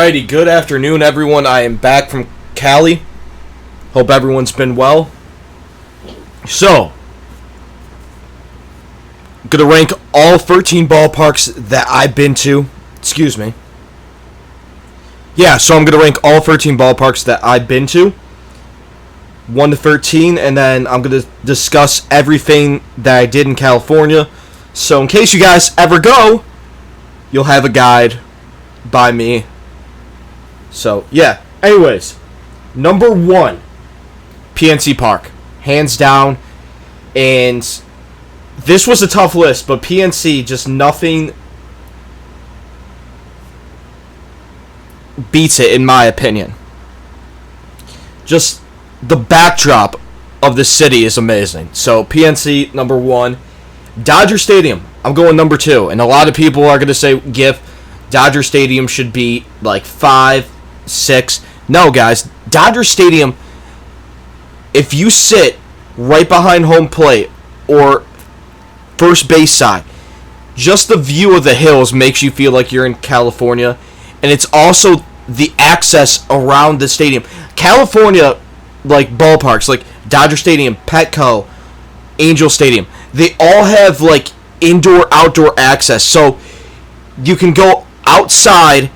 Alrighty, good afternoon, everyone. I am back from Cali. Hope everyone's been well. So, I'm going to rank all 13 ballparks that I've been to. Excuse me. Yeah, so I'm going to rank all 13 ballparks that I've been to. 1 to 13, and then I'm going to discuss everything that I did in California. So, in case you guys ever go, you'll have a guide by me. So, yeah. Anyways, number 1, PNC Park. Hands down. And this was a tough list, but PNC, just nothing beats it, in my opinion. Just the backdrop of the city is amazing. So, PNC, number 1. Dodger Stadium, I'm going number 2. And a lot of people are going to say, GIF, Dodger Stadium should be like 5, 6. No, guys, Dodger Stadium, if you sit right behind home plate or first base side, just the view of the hills makes you feel like you're in California. And it's also the access around the stadium. California, like ballparks, like Dodger Stadium, Petco, Angel Stadium, they all have like indoor-outdoor access. So you can go outside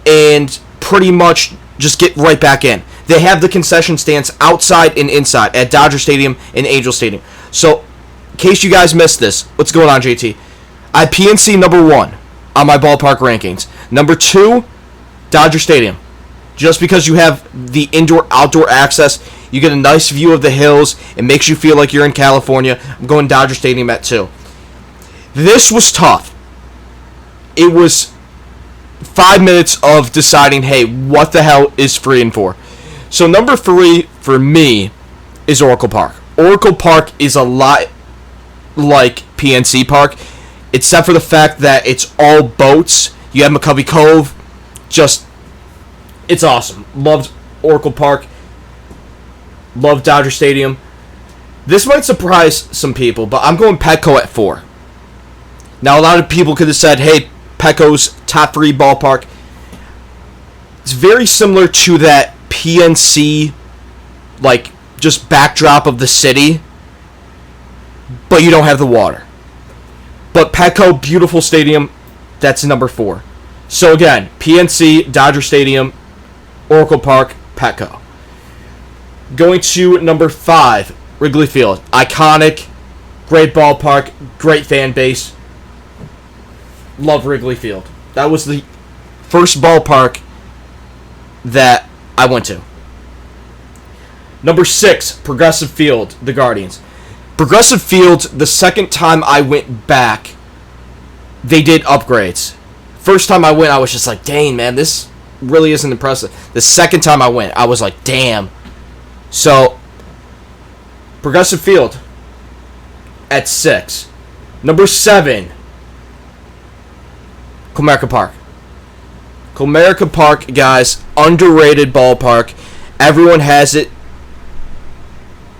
and pretty much just get right back in. They have the concession stands outside and inside at Dodger Stadium and Angel Stadium. So, in case you guys missed this, what's going on, JT? I have PNC number 1 on my ballpark rankings. Number 2, Dodger Stadium. Just because you have the indoor-outdoor access, you get a nice view of the hills. It makes you feel like you're in California. I'm going Dodger Stadium at 2. This was tough. It was 5 minutes of deciding, hey, what the hell is 3 and 4? So number 3 for me is Oracle Park. Oracle Park is a lot like PNC Park, except for the fact that it's all boats. You have McCovey Cove. Just, it's awesome. Loved Oracle Park. Loved Dodger Stadium. This might surprise some people, but I'm going Petco at 4. Now, a lot of people could have said, hey, Petco's top 3 ballpark. It's very similar to that PNC, like, just backdrop of the city, but you don't have the water. But Petco, beautiful stadium, that's number 4. So again, PNC, Dodger Stadium, Oracle Park, Petco. Going to number 5, Wrigley Field. Iconic, great ballpark, great fan base. Love Wrigley Field. That was the first ballpark that I went to. Number 6, Progressive Field, the Guardians. Progressive Field, the second time I went back, they did upgrades. First time I went, I was just like, dang, man, this really isn't impressive. The second time I went, I was like, damn. So, Progressive Field at 6. Number 7, Comerica Park. Comerica Park, guys, underrated ballpark. Everyone has it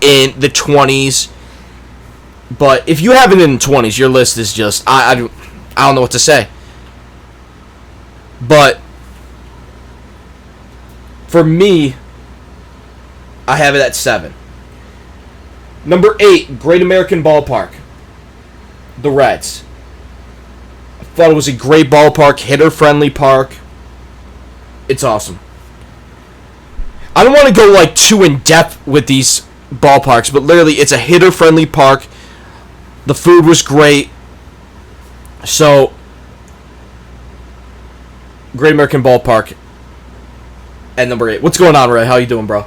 in the 20s. But if you have it in the 20s, your list is just, I don't know what to say. But for me, I have it at 7. Number 8, Great American Ballpark. The Reds. I thought it was a great ballpark, hitter-friendly park. It's awesome. I don't want to go like too in-depth with these ballparks, but literally it's a hitter-friendly park. The food was great. So, Great American Ballpark at number 8. What's going on, Ray? How you doing, bro?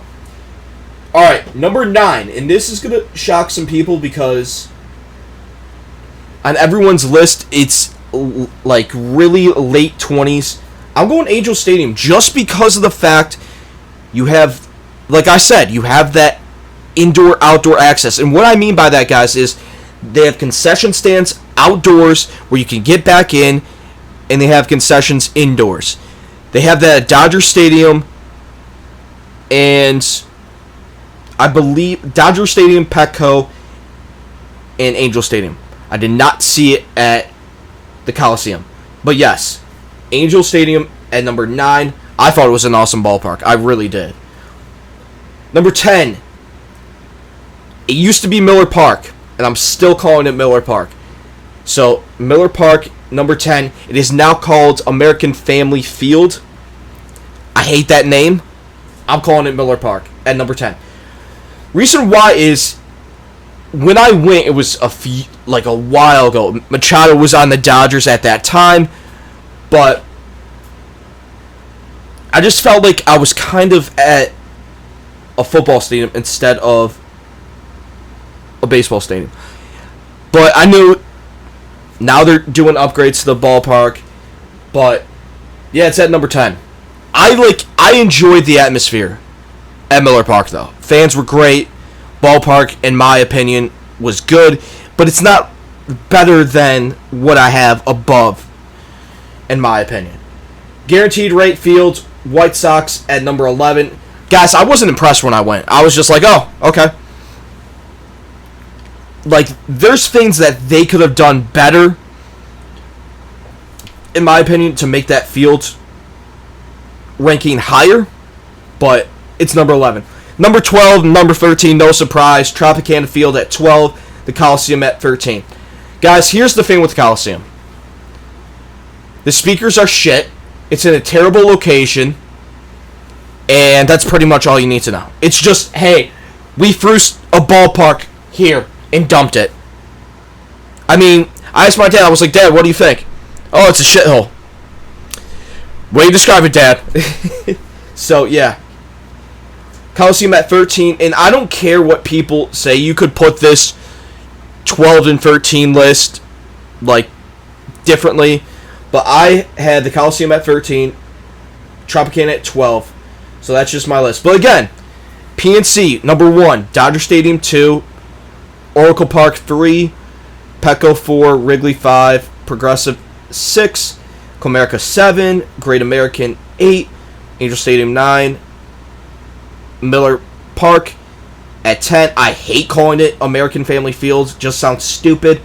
Alright, number 9. And this is going to shock some people because on everyone's list, it's like really late 20s. I'm going Angel Stadium just because of the fact you have, like I said, you have that indoor-outdoor access. And what I mean by that, guys, is they have concession stands outdoors where you can get back in, and they have concessions indoors. They have that at Dodger Stadium, and I believe Dodger Stadium, Petco, and Angel Stadium. I did not see it at the Coliseum. But yes, Angel Stadium, At number 9, I thought it was an awesome ballpark. I really did. Number 10, it used to be Miller Park, and I'm still calling it Miller Park. So, Miller Park, number 10, it is now called American Family Field. I hate that name. I'm calling it Miller Park at number 10. Reason why is, when I went, it was a while ago. Machado was on the Dodgers at that time, but I just felt like I was kind of at a football stadium instead of a baseball stadium. But I knew now they're doing upgrades to the ballpark. But yeah, it's at number 10. I enjoyed the atmosphere at Miller Park though. Fans were great. Ballpark, in my opinion, was good, but it's not better than what I have above, in my opinion. Guaranteed rate field, White Sox at number 11. Guys, I wasn't impressed when I went. I was just like, oh, okay. Like, there's things that they could have done better, in my opinion, to make that field ranking higher, but it's number 11. Number 12, number 13, no surprise. Tropicana Field at 12, the Coliseum at 13. Guys, here's the thing with the Coliseum. The speakers are shit. It's in a terrible location. And that's pretty much all you need to know. It's just, hey, we threw a ballpark here and dumped it. I mean, I asked my dad, I was like, Dad, what do you think? Oh, it's a shithole. Way to describe it, Dad. So, yeah. Coliseum at 13, and I don't care what people say. You could put this 12 and 13 list, like, differently. But I had the Coliseum at 13, Tropicana at 12. So that's just my list. But again, PNC, number 1, Dodger Stadium 2, Oracle Park 3, Petco 4, Wrigley 5, Progressive 6, Comerica 7, Great American 8, Angel Stadium 9, Miller Park at 10. I hate calling it American Family Field. Just sounds stupid.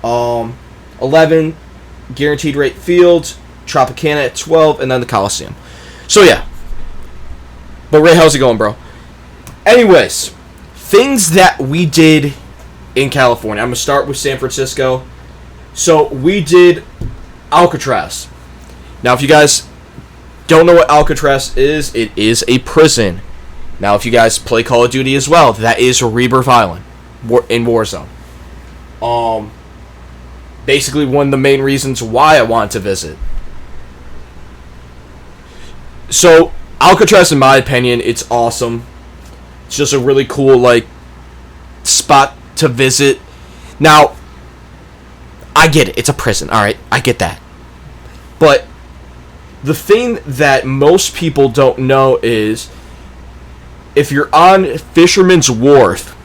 11, Guaranteed Rate Field, Tropicana at 12, and then the Coliseum. So, yeah. But, Ray, how's it going, bro? Anyways, things that we did in California. I'm going to start with San Francisco. So, we did Alcatraz. Now, if you guys don't know what Alcatraz is, it is a prison. Now, if you guys play Call of Duty as well, that is Rebirth Island in Warzone. Basically, one of the main reasons why I want to visit. So, Alcatraz, in my opinion, it's awesome. It's just a really cool, like, spot to visit. Now, I get it. It's a prison. Alright, I get that. But the thing that most people don't know is, if you're on Fisherman's Wharf,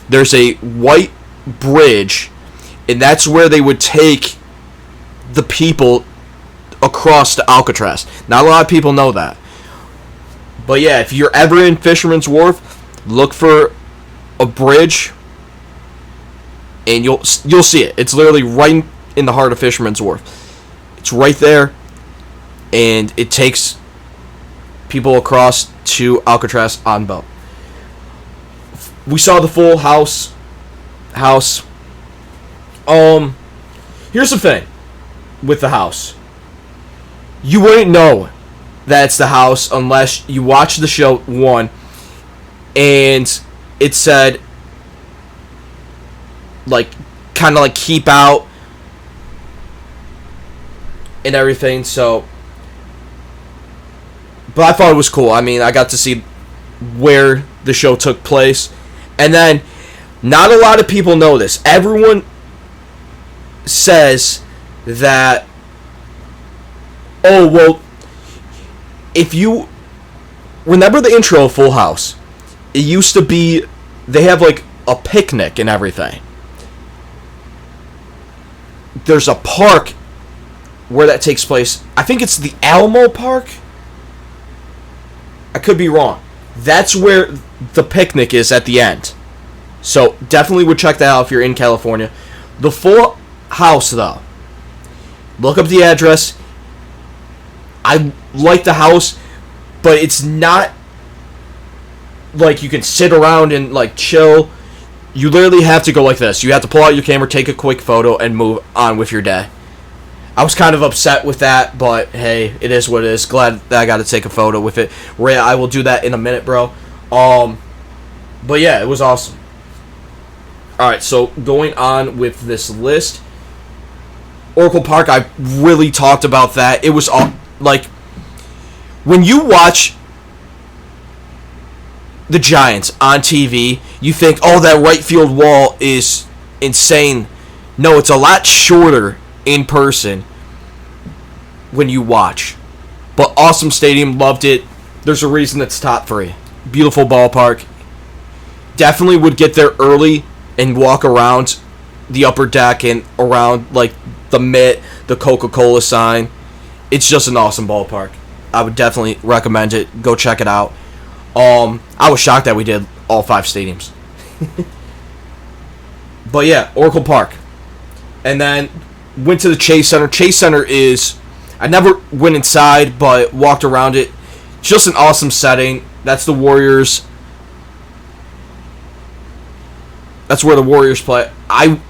there's a white bridge, and that's where they would take the people across to Alcatraz. Not a lot of people know that. But yeah, if you're ever in Fisherman's Wharf, look for a bridge, and you'll see it. It's literally right in the heart of Fisherman's Wharf. It's right there, and it takes people across to Alcatraz on boat. We saw the full house. Here's the thing with the house. You wouldn't know that it's the house unless you watch the show, one, and it said, like, kind of like keep out and everything, so. But I thought it was cool. I mean, I got to see where the show took place. And then, not a lot of people know this. Everyone says that, oh, well, if you remember the intro of Full House, it used to be, they have like a picnic and everything. There's a park where that takes place. I think it's the Alamo Park. I could be wrong. That's where the picnic is at the end. So definitely would check that out if you're in California. The Full House, though. Look up the address. I like the house, but it's not like you can sit around and like chill. You literally have to go like this. You have to pull out your camera, take a quick photo, and move on with your day. I was kind of upset with that, but hey, it is what it is. Glad that I got to take a photo with it. Ray, I will do that in a minute, bro. But yeah, it was awesome. Alright, so going on with this list. Oracle Park, I really talked about that. It was all, like, when you watch the Giants on TV, you think, oh, that right field wall is insane. No, it's a lot shorter in person when you watch. But awesome stadium, loved it. There's a reason it's top 3. Beautiful ballpark. Definitely would get there early and walk around the upper deck and around like the mitt, the Coca-Cola sign. It's just an awesome ballpark. I would definitely recommend it. Go check it out. I was shocked that we did all 5 stadiums. But yeah, Oracle Park. And then went to the Chase Center. Chase Center is, I never went inside, but walked around it. Just an awesome setting. That's the Warriors. That's where the Warriors play. I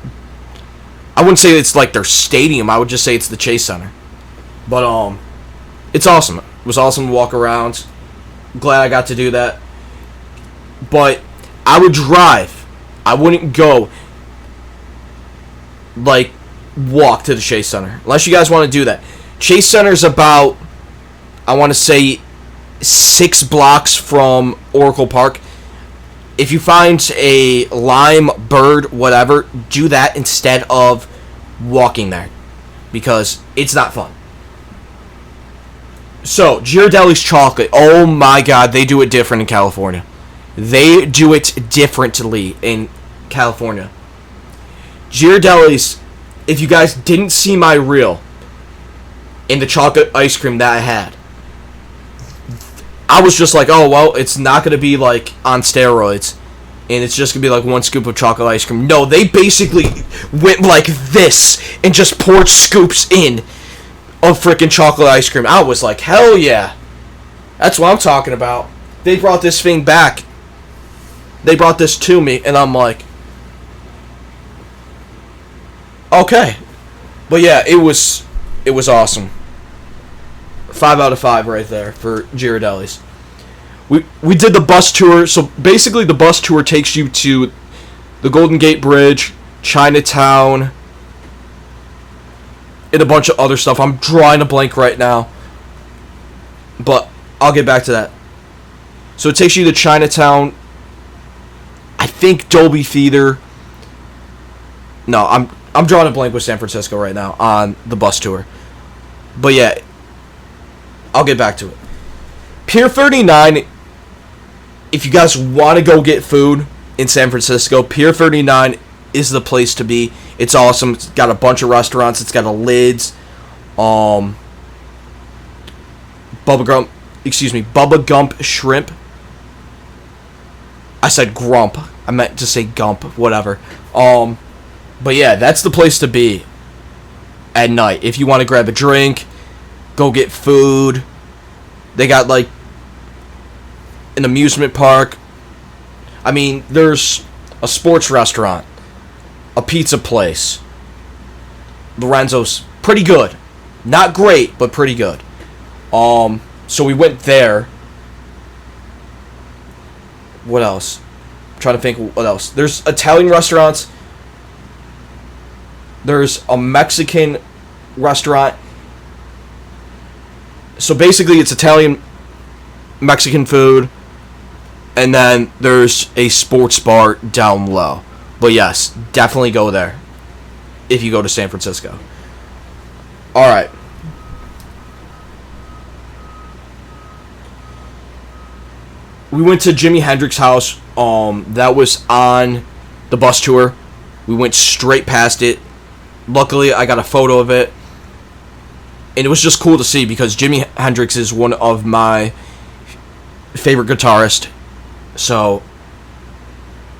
wouldn't say it's like their stadium. I would just say it's the Chase Center. But it's awesome. It was awesome to walk around. Glad I got to do that. But I would drive. I wouldn't go like walk to the Chase Center. Unless you guys want to do that. Chase Center is about, I want to say, 6 blocks from Oracle Park. If you find a Lime, Bird, whatever, do that instead of walking there. Because it's not fun. So, Ghirardelli's chocolate. Oh my god, they do it different in California. They do it differently in California. Ghirardelli's, if you guys didn't see my reel in the chocolate ice cream that I had, I was just like, oh, well, it's not going to be like on steroids, and it's just going to be like 1 scoop of chocolate ice cream. No, they basically went like this and just poured scoops in of freaking chocolate ice cream. I was like, hell yeah. That's what I'm talking about. They brought this thing back. They brought this to me, and I'm like, okay. But yeah, it was awesome. 5 out of 5 right there for Ghirardelli's. We did the bus tour. So basically the bus tour takes you to the Golden Gate Bridge, Chinatown, and a bunch of other stuff. I'm drawing a blank right now, but I'll get back to that. So it takes you to Chinatown, I think Dolby Theater. No, I'm drawing a blank with San Francisco right now on the bus tour. But yeah, I'll get back to it. Pier 39, if you guys want to go get food in San Francisco, Pier 39 is the place to be. It's awesome. It's got a bunch of restaurants. It's got a Lids, Bubba Gump Shrimp. I said Grump. I meant to say Gump. Whatever. But yeah, that's the place to be at night. If you want to grab a drink, go get food. They got like an amusement park. I mean, there's a sports restaurant, a pizza place. Lorenzo's pretty good. Not great, but pretty good. So we went there. What else? I'm trying to think what else. There's Italian restaurants. There's a Mexican restaurant. So basically it's Italian, Mexican food, and then there's a sports bar down low. But yes, definitely go there if you go to San Francisco. Alright. We went to Jimi Hendrix's house. That was on the bus tour. We went straight past it. Luckily, I got a photo of it. And it was just cool to see because Jimi Hendrix is one of my favorite guitarists. So,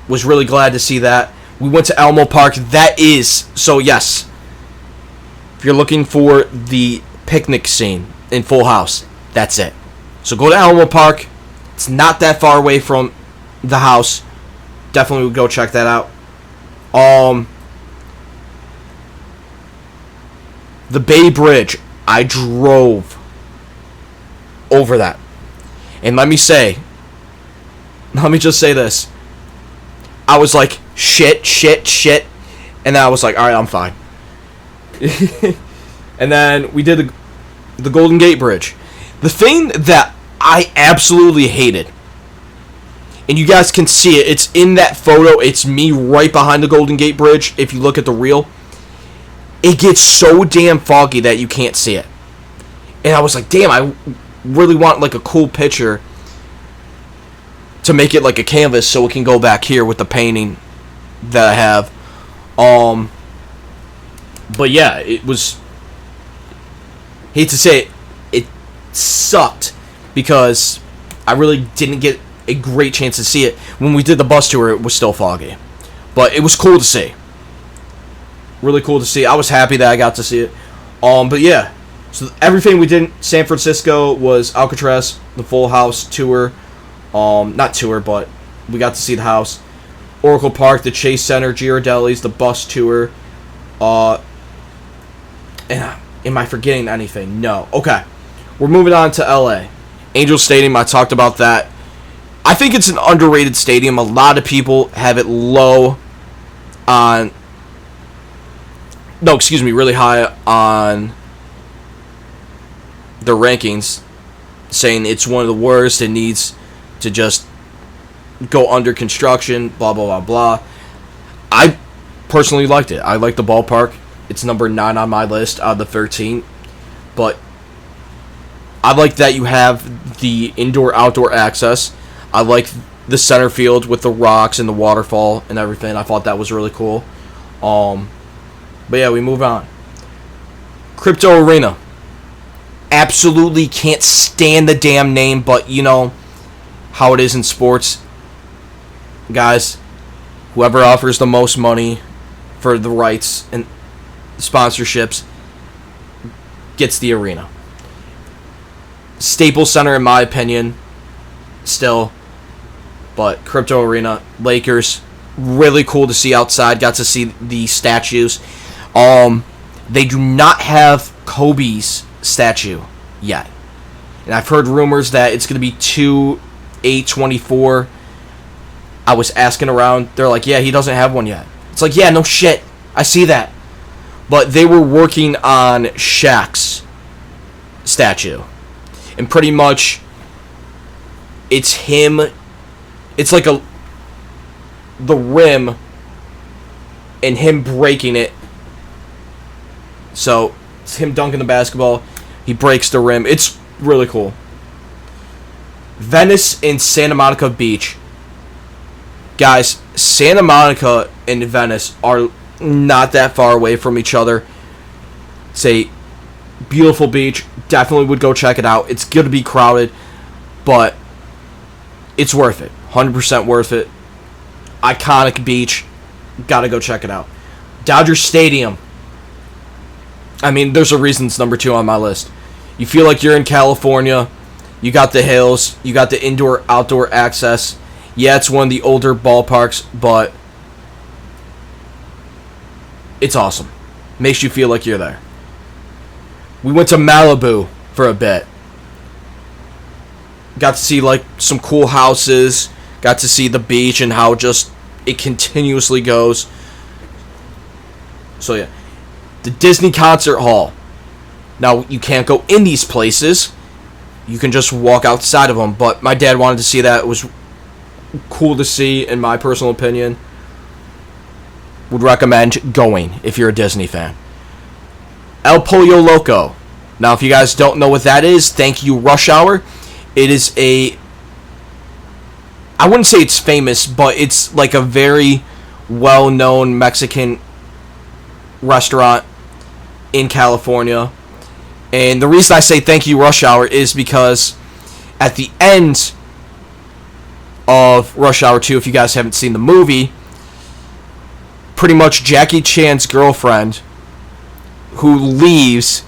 was really glad to see that. We went to Elmo Park. That is, so yes. If you're looking for the picnic scene, in Full House. That's it. So go to Alamo Park. It's not that far away from the house. Definitely would go check that out. The Bay Bridge. I drove over that. And let me just say this. I was like, shit. And then I was like, alright, I'm fine. And then we did the Golden Gate Bridge. The thing that I absolutely hated, and you guys can see it, it's in that photo, it's me right behind the Golden Gate Bridge, if you look at the reel. It gets so damn foggy that you can't see it. And I was like, damn, I really want like a cool picture to make it like a canvas so it can go back here with the painting that I have. But yeah, it was, hate to say it, it sucked because I really didn't get a great chance to see it. When we did the bus tour, it was still foggy. But it was cool to see. Really cool to see. I was happy that I got to see it. But yeah, so everything we did in San Francisco was Alcatraz, the Full House tour. Not tour, but we got to see the house. Oracle Park, the Chase Center, Ghirardelli's, the bus tour. And am I forgetting anything? No. Okay. We're moving on to LA. Angel Stadium, I talked about that. I think it's an underrated stadium. A lot of people have it low on... No, excuse me, really high on the rankings, saying it's one of the worst. It needs to just go under construction, blah, blah, blah, blah. I personally liked it. I like the ballpark. It's number 9 on my list out of the 13. But I like that you have the indoor-outdoor access. I like the center field with the rocks and the waterfall and everything. I thought that was really cool. But yeah, we move on. Crypto Arena. Absolutely can't stand the damn name, but you know how it is in sports. Guys, whoever offers the most money for the rights and sponsorships gets the arena. Staples Center, in my opinion, still. But Crypto Arena, Lakers, really cool to see outside. Got to see the statues. They do not have Kobe's statue yet. And I've heard rumors that it's going to be 2/8/24. I was asking around. They're like, yeah, he doesn't have one yet. It's like, yeah, no shit. I see that. But they were working on Shaq's statue. And pretty much, it's him. It's like the rim and him breaking it. So, it's him dunking the basketball. He breaks the rim. It's really cool. Venice and Santa Monica Beach. Guys, Santa Monica and Venice are not that far away from each other. It's a beautiful beach. Definitely would go check it out. It's going to be crowded, but it's worth it. 100% worth it. Iconic beach. Got to go check it out. Dodger Stadium. I mean, there's a reason it's number 2 on my list. You feel like you're in California. You got the hills. You got the indoor-outdoor access. Yeah, it's one of the older ballparks, but it's awesome. Makes you feel like you're there. We went to Malibu for a bit. Got to see like some cool houses. Got to see the beach and how just it continuously goes. So yeah. The Disney Concert Hall. Now, you can't go in these places. You can just walk outside of them. But my dad wanted to see that. It was cool to see, in my personal opinion. Would recommend going if you're a Disney fan. El Pollo Loco. Now, if you guys don't know what that is, thank you, Rush Hour. It is I wouldn't say it's famous, but it's like a very well-known Mexican restaurant in California. And the reason I say thank you, Rush Hour, is because at the end of Rush Hour 2, if you guys haven't seen the movie, pretty much Jackie Chan's girlfriend who leaves,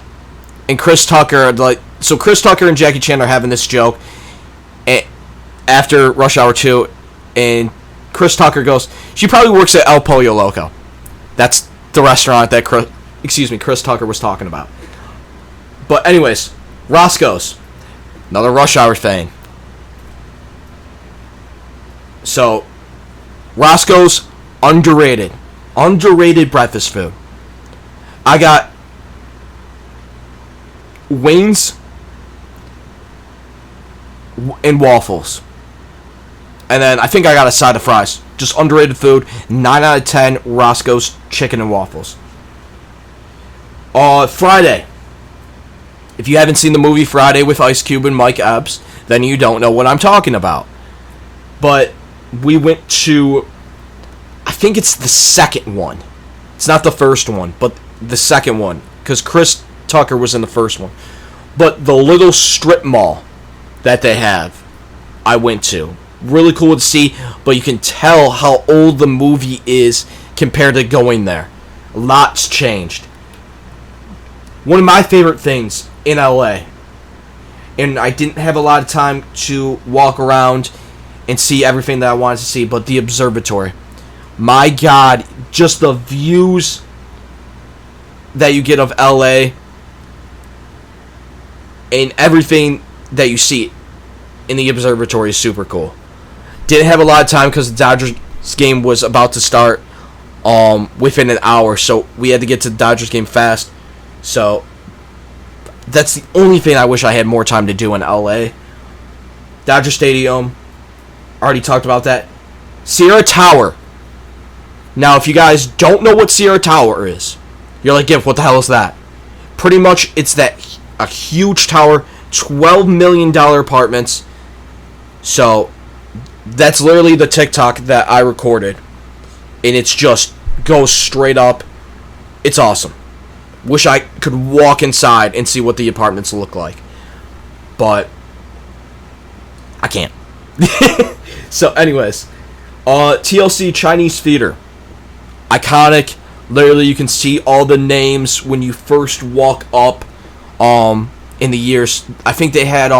and Chris Tucker like So Chris Tucker and Jackie Chan are having this joke after Rush Hour 2, and Chris Tucker goes, she probably works at El Pollo Loco. That's the restaurant that Chris Tucker was talking about. But anyways, Roscoe's, another Rush Hour thing. So, Roscoe's, underrated breakfast food. I got wings and waffles. And then I think I got a side of fries. Just underrated food. 9 out of 10 Roscoe's chicken and waffles. Friday. If you haven't seen the movie Friday with Ice Cube and Mike Epps, then you don't know what I'm talking about. But we went to, I think it's the second one. It's not the first one, but the second one. Because Chris Tucker was in the first one. But the little strip mall that they have, I went to. Really cool to see, but you can tell how old the movie is compared to going there. Lots changed. One of my favorite things in LA, and I didn't have a lot of time to walk around and see everything that I wanted to see, but the observatory. My God, just the views that you get of LA and everything that you see in the observatory is super cool. Didn't have a lot of time because the Dodgers game was about to start within an hour, so we had to get to the Dodgers game fast. So that's the only thing I wish I had more time to do in LA. Dodger Stadium, already talked about that. Sierra Tower. Now, if you guys don't know what Sierra Tower is, you're like, Giff, what the hell is that? Pretty much, it's a huge tower, $12 million apartments. So that's literally the TikTok that I recorded, and it's just goes straight up. It's awesome. Wish I could walk inside and see what the apartments look like, but I can't. So anyways, TLC Chinese Theater, iconic. Literally, you can see all the names when you first walk up. In the years, I think they had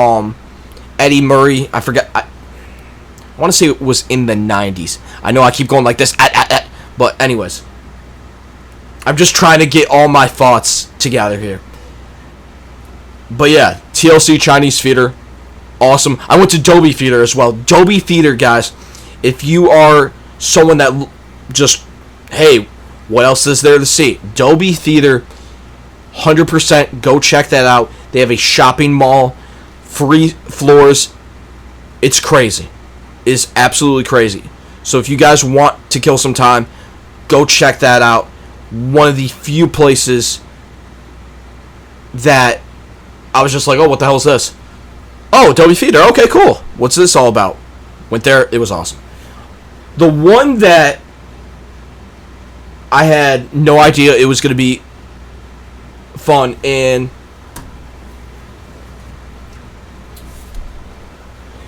Eddie Murray. I forgot. I want to say it was in the 90s. I know I keep going like this, but anyways, I'm just trying to get all my thoughts together here. But yeah, TLC Chinese Theater, awesome. I went to Dolby Theater as well. Dolby Theater, guys, if you are someone that just, hey, what else is there to see? Dolby Theater, 100%, go check that out. They have a shopping mall, free floors. It's crazy. It's absolutely crazy. So if you guys want to kill some time, go check that out. One of the few places that I was just like, oh, what the hell is this? Oh, Dolby Theater. Okay, cool. What's this all about? Went there. It was awesome. The one that I had no idea it was going to be fun, and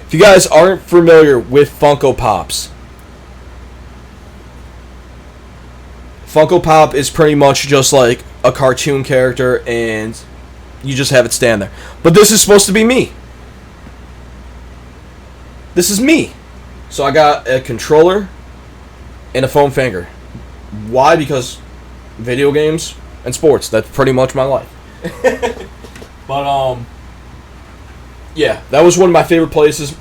if you guys aren't familiar with Funko Pops, Funko Pop is pretty much just like a cartoon character, and you just have it stand there. But this is supposed to be me. This is me. So I got a controller and a foam finger. Why? Because video games and sports. That's pretty much my life. But yeah, that was one of my favorite places.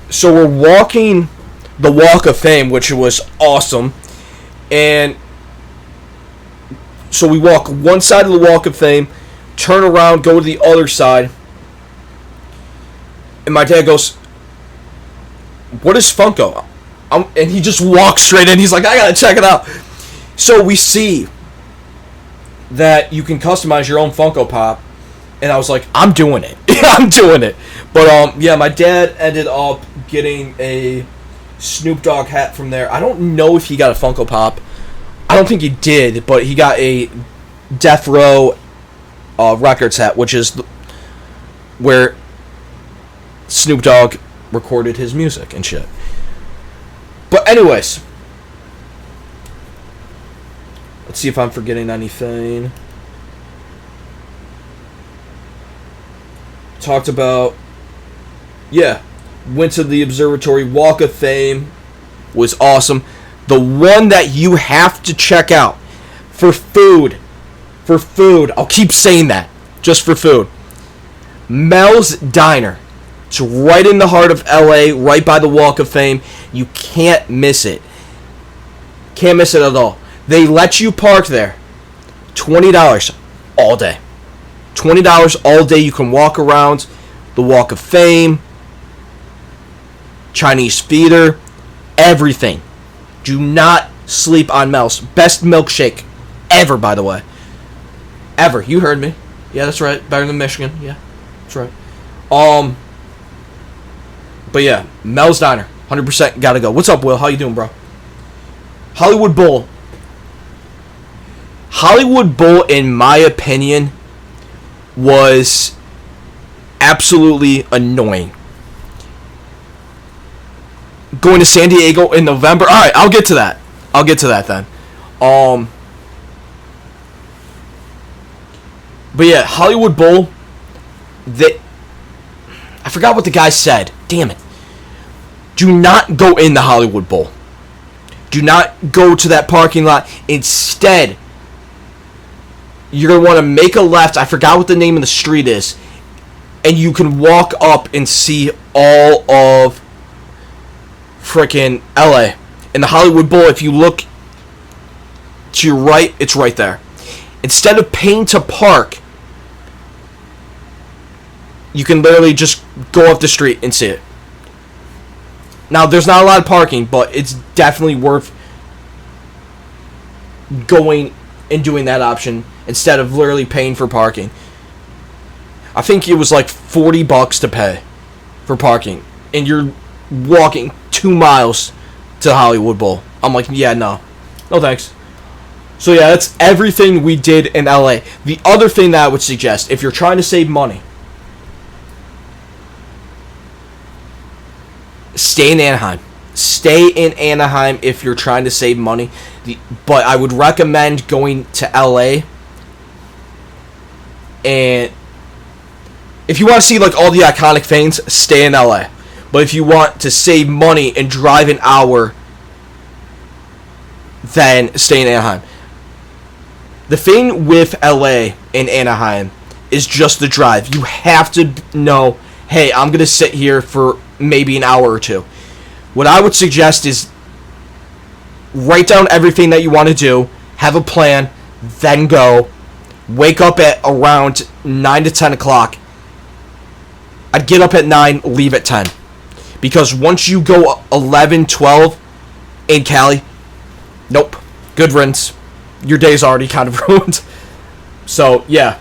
So we're walking the Walk of Fame, which was awesome. And so we walk one side of the Walk of Fame, turn around, go to the other side. And my dad goes, what is Funko? And he just walks straight in. He's like, I gotta check it out. So we see that you can customize your own Funko Pop. And I was like, I'm doing it. I'm doing it. But yeah, my dad ended up getting a Snoop Dogg hat from there. I don't know if he got a Funko Pop. I don't think he did, but he got a Death Row Records hat, which is where Snoop Dogg recorded his music and shit. But anyways, let's see if I'm forgetting anything. Talked about, yeah, went to the observatory. Walk of Fame was awesome. The one that you have to check out for food, I'll keep saying that, just for food. Mel's Diner. It's right in the heart of LA, right by the Walk of Fame. You can't miss it. Can't miss it at all. They let you park there. $20 all day. $20 all day. You can walk around the Walk of Fame, Chinese theater, everything. Do not sleep on Mel's. Best milkshake ever, by the way. Ever. You heard me. Yeah, that's right. Better than Michigan. Yeah, that's right. But yeah, Mel's Diner. 100% gotta go. What's up, Will? How you doing, bro? Hollywood Bowl. Hollywood Bowl, in my opinion, was absolutely annoying. Going to San Diego in November. Alright, I'll get to that. Then. But yeah, Hollywood Bowl, I forgot what the guy said. Damn it. Do not go in the Hollywood Bowl. Do not go to that parking lot. Instead, you're going to want to make a left. I forgot what the name of the street is. And you can walk up and see all of frickin' LA. In the Hollywood Bowl, if you look to your right, it's right there. Instead of paying to park, you can literally just go up the street and see it. Now, there's not a lot of parking, but it's definitely worth going and doing that option instead of literally paying for parking. I think it was like $40 to pay for parking, and you're walking 2 miles to the Hollywood Bowl. I'm like, yeah, no thanks. So yeah, that's everything we did in LA. The other thing that I would suggest, if you're trying to save money, stay in Anaheim. Stay in Anaheim if you're trying to save money. But I would recommend going to LA. And if you want to see like all the iconic things, stay in LA. But if you want to save money and drive an hour, then stay in Anaheim. The thing with LA and Anaheim is just the drive. You have to know, hey, I'm going to sit here for maybe an hour or two. What I would suggest is write down everything that you want to do, have a plan, then go. Wake up at around 9 to 10 o'clock. I'd get up at 9, leave at 10. Because once you go 11, 12 in Cali, nope, good riddance. Your day's already kind of ruined. So, yeah,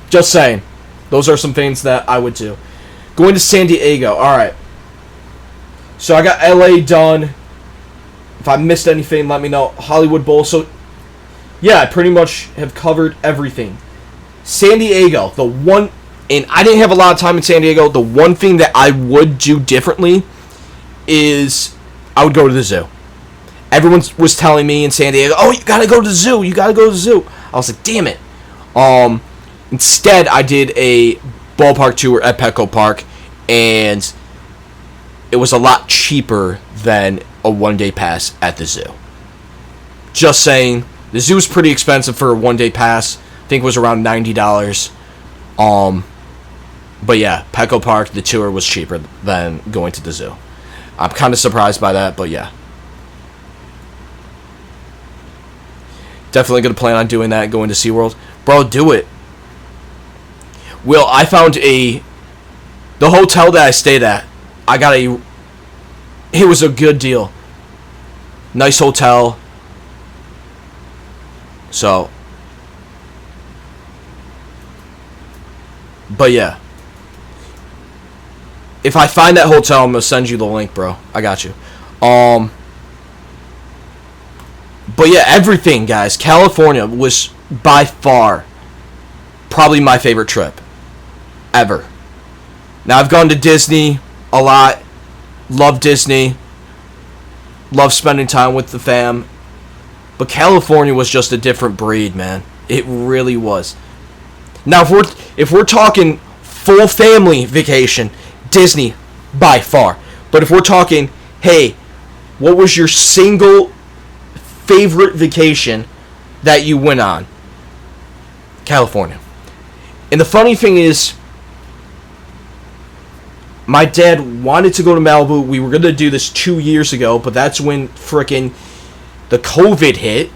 just saying. Those are some things that I would do. Going to San Diego, alright. So I got LA done. If I missed anything, let me know. Hollywood Bowl. So, yeah, I pretty much have covered everything. San Diego, the one, and I didn't have a lot of time in San Diego. The one thing that I would do differently is I would go to the zoo. Everyone was telling me in San Diego, oh, you gotta go to the zoo. You gotta go to the zoo. I was like, damn it. Instead, I did a ballpark tour at Petco Park, and it was a lot cheaper than a one-day pass at the zoo. Just saying, the zoo is pretty expensive for a one-day pass. I think it was around $90. But yeah, Petco Park, the tour was cheaper than going to the zoo. I'm kind of surprised by that, but yeah. Definitely going to plan on doing that, going to SeaWorld. Bro, do it. Will, I found the hotel that I stayed at, it was a good deal. Nice hotel. So. But yeah. If I find that hotel, I'm going to send you the link, bro. I got you. But yeah, everything, guys. California was by far probably my favorite trip ever. Now, I've gone to Disney a lot. Love Disney. Love spending time with the fam. But California was just a different breed, man. It really was. Now, if we're talking full family vacation, Disney by far. But if we're talking, hey, what was your single favorite vacation that you went on? California. And the funny thing is, my dad wanted to go to Malibu. We were going to do this 2 years ago, but that's when frickin' the COVID hit.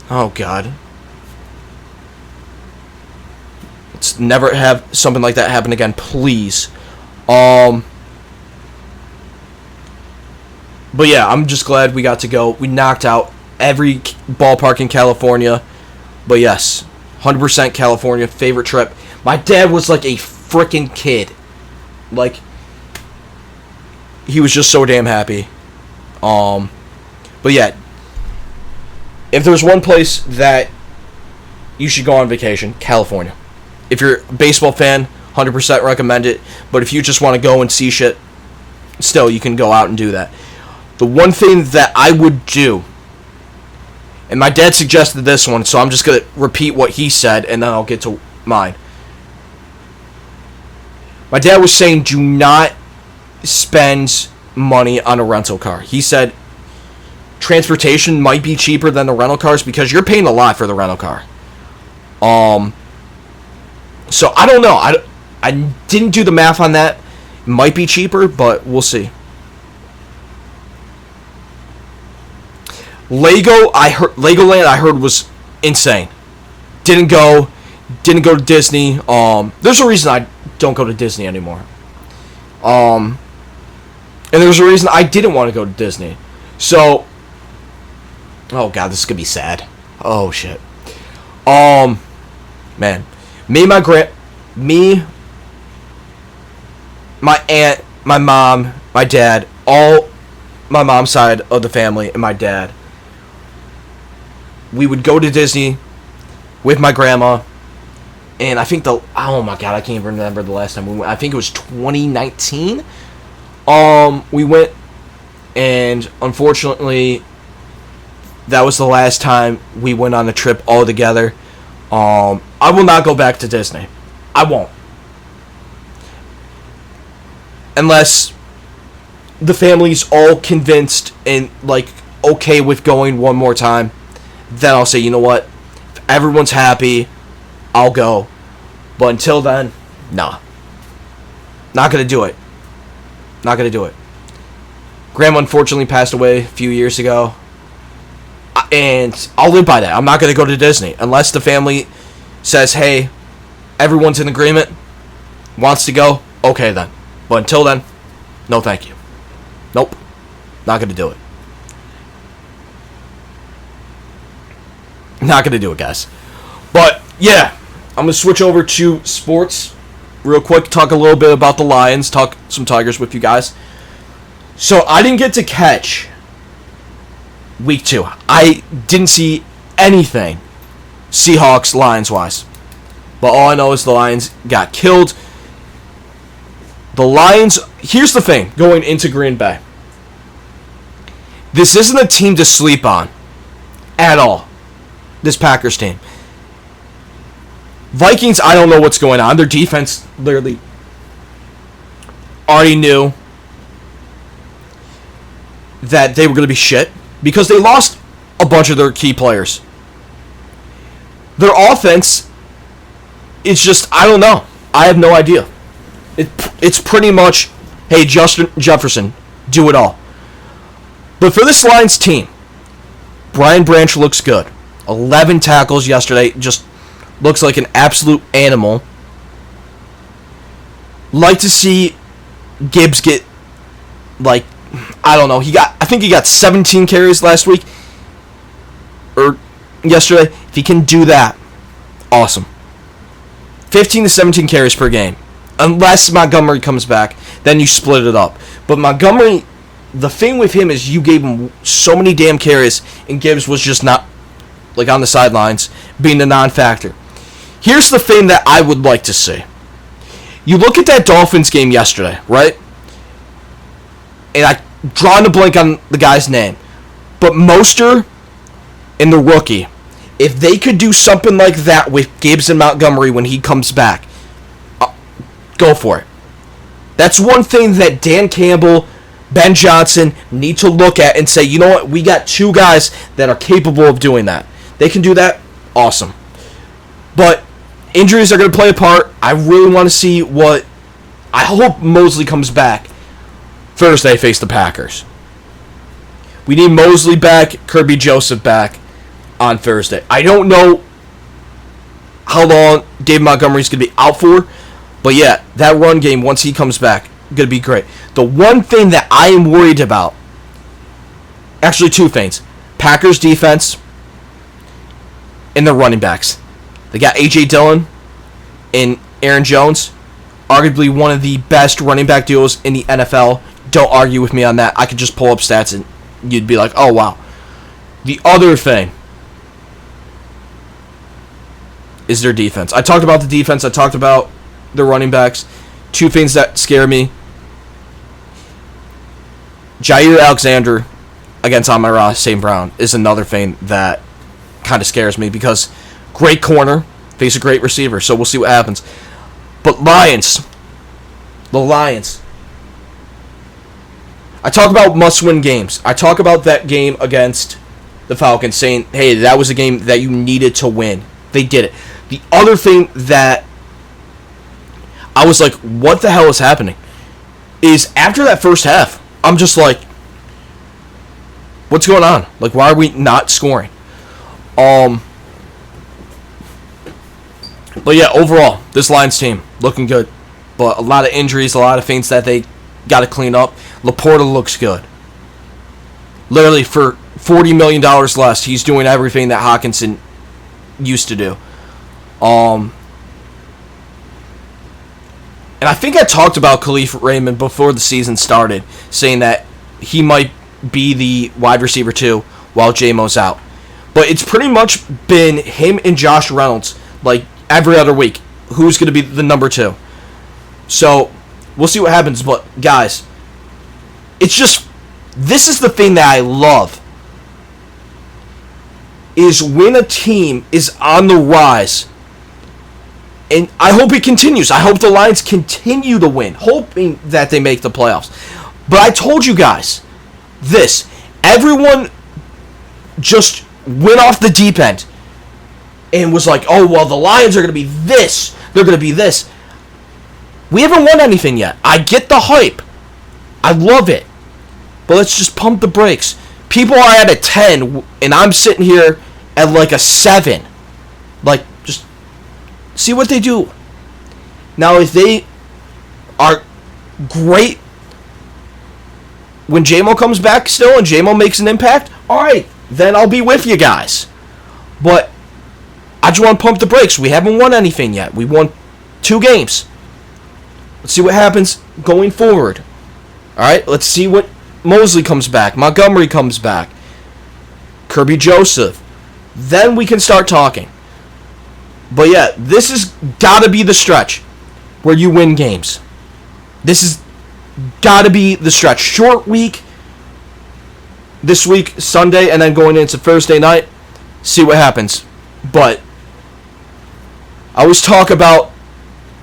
Oh, God. Let's never have something like that happen again, please. But yeah, I'm just glad we got to go. We knocked out every ballpark in California. But yes, 100% California, favorite trip. My dad was like a freaking kid. Like, he was just so damn happy. But yeah, if there's one place that you should go on vacation, California. If you're a baseball fan, 100% recommend it. But if you just want to go and see shit, still, you can go out and do that. The one thing that I would do, and my dad suggested this one, so I'm just going to repeat what he said, and then I'll get to mine. My dad was saying, do not spend money on a rental car. He said transportation might be cheaper than the rental cars because you're paying a lot for the rental car. So I don't know. I didn't do the math on that. It might be cheaper, but we'll see. Legoland I heard was insane. Didn't go to Disney. There's a reason I don't go to Disney anymore. And there's a reason I didn't want to go to Disney. So, oh God, this is gonna be sad. Oh shit. Man, my aunt, my mom, my dad, all my mom's side of the family, and my dad. We would go to Disney with my grandma, and I think oh my God, I can't even remember the last time we went. I think it was 2019. We went, and unfortunately, that was the last time we went on a trip all together. I will not go back to Disney. I won't. Unless the family's all convinced and, like, okay with going one more time. Then I'll say, you know what? If everyone's happy, I'll go. But until then, nah. Not gonna do it. Not gonna do it. Grandma unfortunately passed away a few years ago. And I'll live by that. I'm not gonna go to Disney. Unless the family says, hey, everyone's in agreement, wants to go, okay then. But until then, no thank you. Nope. Not gonna do it. Not gonna do it, guys. But yeah, I'm gonna switch over to sports real quick. Talk a little bit about the Lions. Talk some Tigers with you guys. So I didn't get to catch week 2. I didn't see anything Seahawks Lions wise. But all I know is the Lions got killed. The Lions. Here's the thing. Going into Green Bay, this isn't a team to sleep on at all. This Packers team. Vikings, I don't know what's going on. Their defense literally already knew that they were going to be shit because they lost a bunch of their key players. Their offense is just, I don't know. I have no idea. It's pretty much, hey, Justin Jefferson, do it all. But for this Lions team, Brian Branch looks good. 11 tackles yesterday, just looks like an absolute animal. Like to see Gibbs get, like, I don't know, I think he got 17 carries last week, or yesterday. If he can do that, awesome. 15 to 17 carries per game. Unless Montgomery comes back, then you split it up. But Montgomery, the thing with him is you gave him so many damn carries, and Gibbs was just not, like, on the sidelines, being a non-factor. Here's the thing that I would like to see. You look at that Dolphins game yesterday, right? And I drawing a blank on the guy's name. But Mostert and the rookie, if they could do something like that with Gibbs and Montgomery when he comes back, go for it. That's one thing that Dan Campbell, Ben Johnson need to look at and say, you know what, we got two guys that are capable of doing that. They can do that, awesome. But injuries are going to play a part. I really want to see what... I hope Mosley comes back Thursday, face the Packers. We need Mosley back, Kirby Joseph back on Thursday. I don't know how long Dave Montgomery's going to be out for, but yeah, that run game, once he comes back, going to be great. The one thing that I am worried about, actually two things, Packers defense and their running backs. They got A.J. Dillon and Aaron Jones, arguably one of the best running back duos in the NFL. Don't argue with me on that. I could just pull up stats and you'd be like, oh, wow. The other thing is their defense. I talked about the defense. I talked about the running backs. Two things that scare me. Jair Alexander against Amon-Ra St. Brown is another thing that kind of scares me because great corner, face a great receiver, so we'll see what happens. But the Lions. I talk about must-win games. I talk about that game against the Falcons, saying, hey, that was a game that you needed to win. They did it. The other thing that I was like, what the hell is happening? Is after that first half, I'm just like, what's going on? Like, why are we not scoring? But yeah, overall, this Lions team looking good. But a lot of injuries, a lot of things that they got to clean up. Laporta looks good. Literally, for $40 million less, he's doing everything that Hawkinson used to do. And I think I talked about Khalif Raymond before the season started, saying that he might be the wide receiver too while J-Mo's out. But it's pretty much been him and Josh Reynolds, like, every other week. Who's going to be the number two? So, we'll see what happens. But, guys, it's just, this is the thing that I love, is when a team is on the rise. And I hope it continues. I hope the Lions continue to win, hoping that they make the playoffs. But I told you guys this. Everyone just went off the deep end and was like, oh, well, the Lions are going to be this. They're going to be this. We haven't won anything yet. I get the hype. I love it. But let's just pump the brakes. People are at a 10, and I'm sitting here at like a 7. Like, just see what they do. Now, if they are great when J-Mo comes back still and J-Mo makes an impact, all right, then I'll be with you guys. But I just want to pump the brakes. We haven't won anything yet. We won 2 games. Let's see what happens going forward. All right, let's see what Mosley comes back. Montgomery comes back. Kirby Joseph. Then we can start talking. But yeah, this has got to be the stretch where you win games. This has got to be the stretch. Short week this week, Sunday, and then going into Thursday night. See what happens. But I always talk about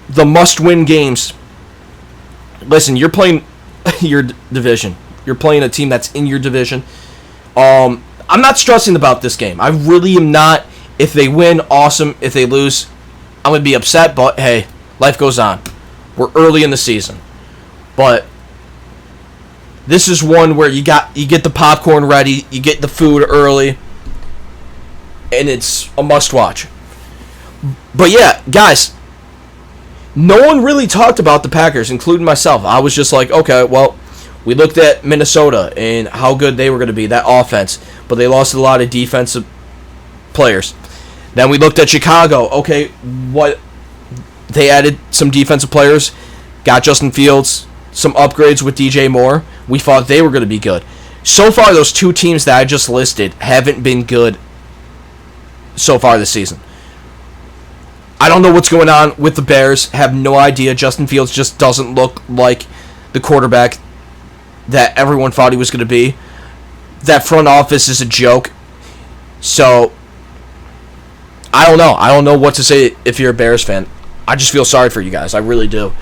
the must-win games. Listen, you're playing your division. You're playing a team that's in your division. I'm not stressing about this game. I really am not. If they win, awesome. If they lose, I'm going to be upset. But, hey, life goes on. We're early in the season. But this is one where you get the popcorn ready. You get the food early. And it's a must-watch. But, yeah, guys, no one really talked about the Packers, including myself. I was just like, okay, well, we looked at Minnesota and how good they were going to be, that offense. But they lost a lot of defensive players. Then we looked at Chicago. Okay, what? They added some defensive players, got Justin Fields, some upgrades with DJ Moore. We thought they were going to be good. So far, those 2 teams that I just listed haven't been good so far this season. I don't know what's going on with the Bears. Have no idea. Justin Fields just doesn't look like the quarterback that everyone thought he was going to be. That front office is a joke. So, I don't know. I don't know what to say if you're a Bears fan. I just feel sorry for you guys. I really do.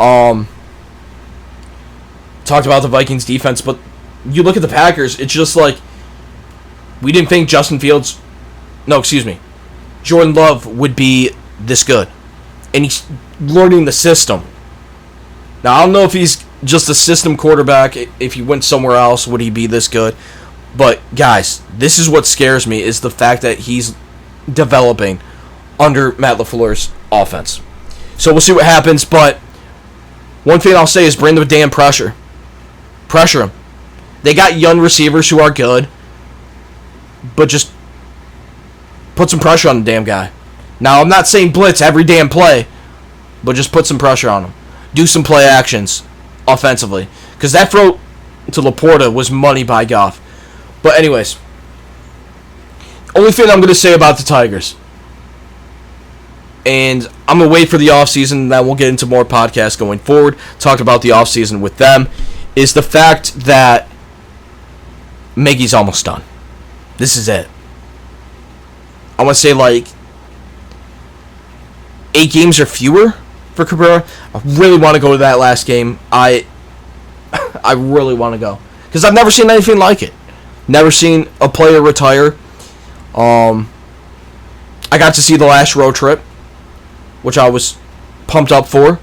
Um, talked about the Vikings defense, but you look at the Packers, it's just like we didn't think Jordan Love would be this good. And he's learning the system. Now, I don't know if he's just a system quarterback. If he went somewhere else, would he be this good? But, guys, this is what scares me, is the fact that he's developing under Matt LaFleur's offense. So we'll see what happens, but one thing I'll say is bring the damn pressure. Pressure him. They got young receivers who are good, but just put some pressure on the damn guy. Now, I'm not saying blitz every damn play, but just put some pressure on him. Do some play actions offensively. Because that throw to Laporta was money by Goff. But anyways, only thing I'm going to say about the Tigers, and I'm going to wait for the offseason, and then we'll get into more podcasts going forward, talk about the offseason with them, is the fact that Miggy's almost done. This is it. I want to say like 8 games or fewer for Cabrera. I really want to go to that last game. I really want to go. Because I've never seen anything like it. Never seen a player retire. I got to see the last road trip, which I was pumped up for.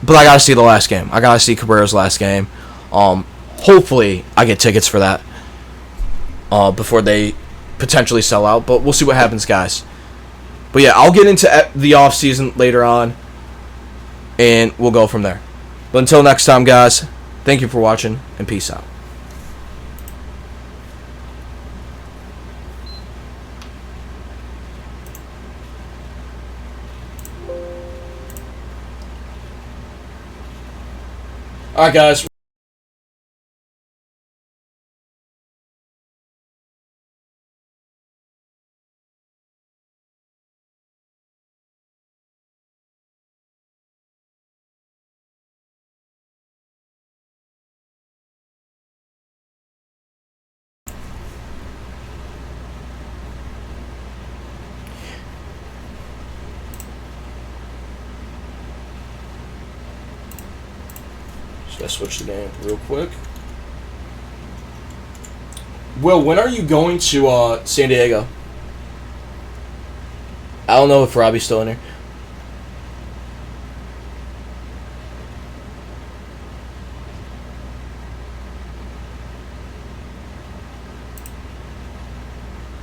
But I got to see the last game. I got to see Cabrera's last game. Hopefully, I get tickets for that before they potentially sell out. But we'll see what happens, guys. But yeah, I'll get into the offseason later on, and we'll go from there. But until next time, guys, thank you for watching, and peace out. Alright, guys. Let's switch the game real quick. Will, when are you going to San Diego? I don't know if Robbie's still in here.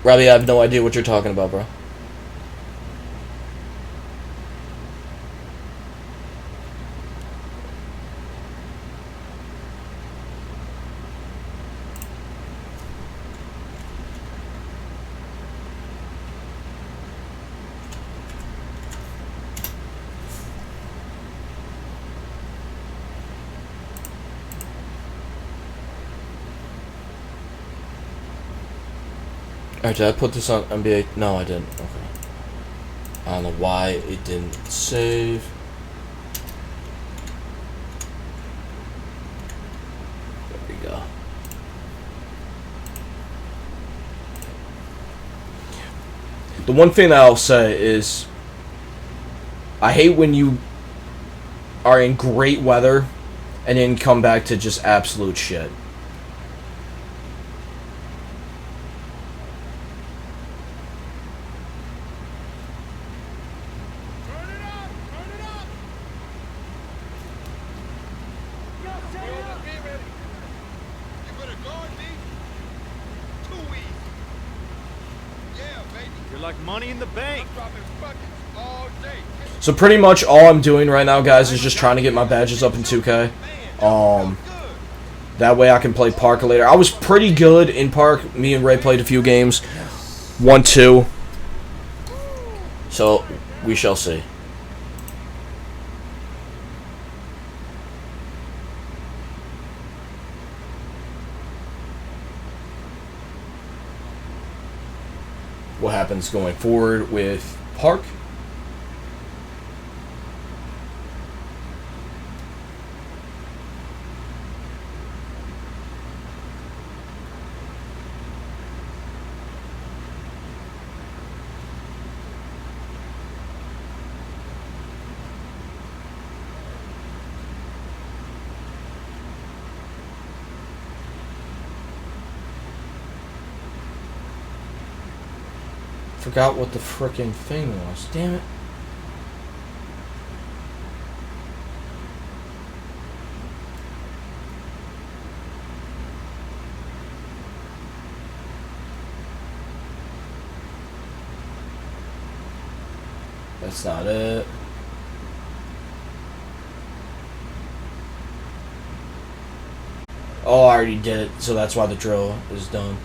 Robbie, I have no idea what you're talking about, bro. Alright, did I put this on NBA? No, I didn't. Okay. I don't know why it didn't save. There we go. The one thing I'll say is I hate when you are in great weather and then come back to just absolute shit. Like money in the bank. So pretty much all I'm doing right now, guys, is just trying to get my badges up in 2K. That way I can play Park later. I was pretty good in Park. Me and Ray played a few games. 1-2. So we shall see. What happens going forward with Park. Forgot what the frickin' thing was. Damn it. That's not it. Oh, I already did it, so that's why the drill is done.